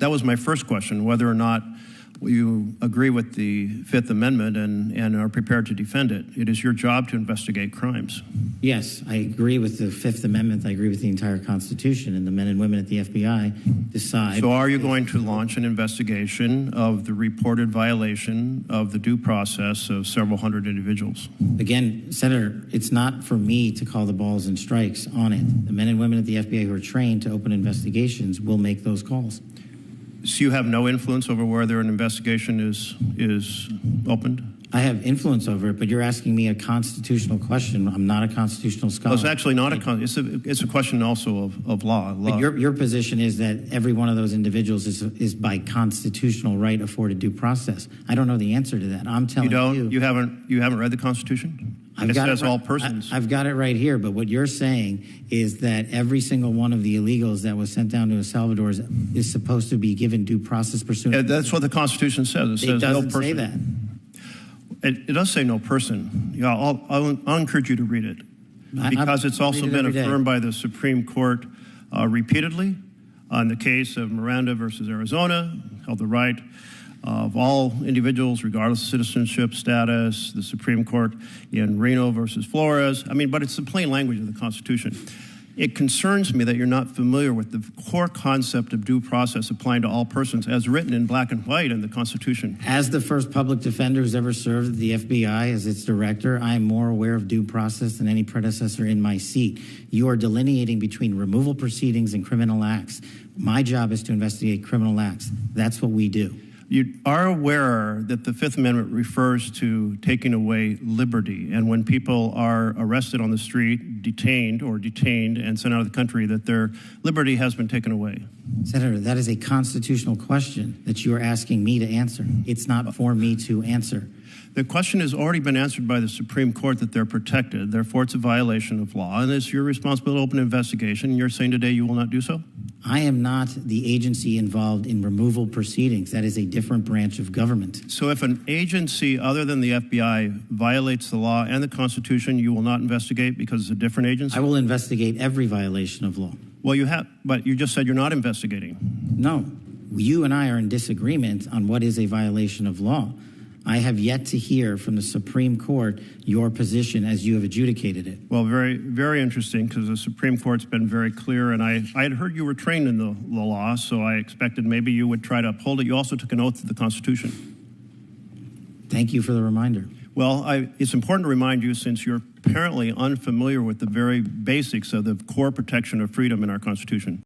that was my first question, whether or not you agree with the Fifth Amendment and are prepared to defend it. It is your job to investigate crimes. Yes, I agree with the Fifth Amendment. I agree with the entire Constitution, and the men and women at the FBI decide. So are you going to launch an investigation of the reported violation of the due process of several hundred individuals? Again, Senator, it's not for me to call the balls and strikes on it. The men and women at the FBI who are trained to open investigations will make those calls. So you have no influence over whether an investigation is opened? I have influence over it, but you're asking me a constitutional question. I'm not a constitutional scholar. Well, it's actually not it's a question also of law. But your position is that every one of those individuals is by constitutional right afforded due process. I don't know the answer to that. I'm telling you. You haven't read the Constitution? It says all persons. I've got it right here, but what you're saying is that every single one of the illegals that was sent down to El Salvador is supposed to be given due process pursuant. Yeah, that's what the Constitution says. It doesn't say that. It does say no person. Yeah, I'll encourage you to read it because it's also been affirmed by the Supreme Court repeatedly on the case of Miranda versus Arizona, held the right of all individuals, regardless of citizenship status, the Supreme Court in Reno versus Flores. I mean, but it's the plain language of the Constitution. It concerns me that you're not familiar with the core concept of due process applying to all persons as written in black and white in the Constitution. As the first public defender who's ever served at the FBI as its director, I am more aware of due process than any predecessor in my seat. You are delineating between removal proceedings and criminal acts. My job is to investigate criminal acts. That's what we do. You are aware that the Fifth Amendment refers to taking away liberty, and when people are arrested on the street, detained and sent out of the country, that their liberty has been taken away. Senator, that is a constitutional question that you are asking me to answer. It's not for me to answer. The question has already been answered by the Supreme Court that they're protected. Therefore, it's a violation of law, and it's your responsibility to open an investigation. And you're saying today you will not do so? I am not the agency involved in removal proceedings. That is a different branch of government. So if an agency other than the FBI violates the law and the Constitution, you will not investigate because it's a different agency? I will investigate every violation of law. Well, you have, but you just said you're not investigating. No. You and I are in disagreement on what is a violation of law. I have yet to hear from the Supreme Court your position as you have adjudicated it. Well, very, very interesting, because the Supreme Court's been very clear, and I had heard you were trained in the law, so I expected maybe you would try to uphold it. You also took an oath to the Constitution. Thank you for the reminder. Well, it's important to remind you, since you're apparently unfamiliar with the very basics of the core protection of freedom in our Constitution.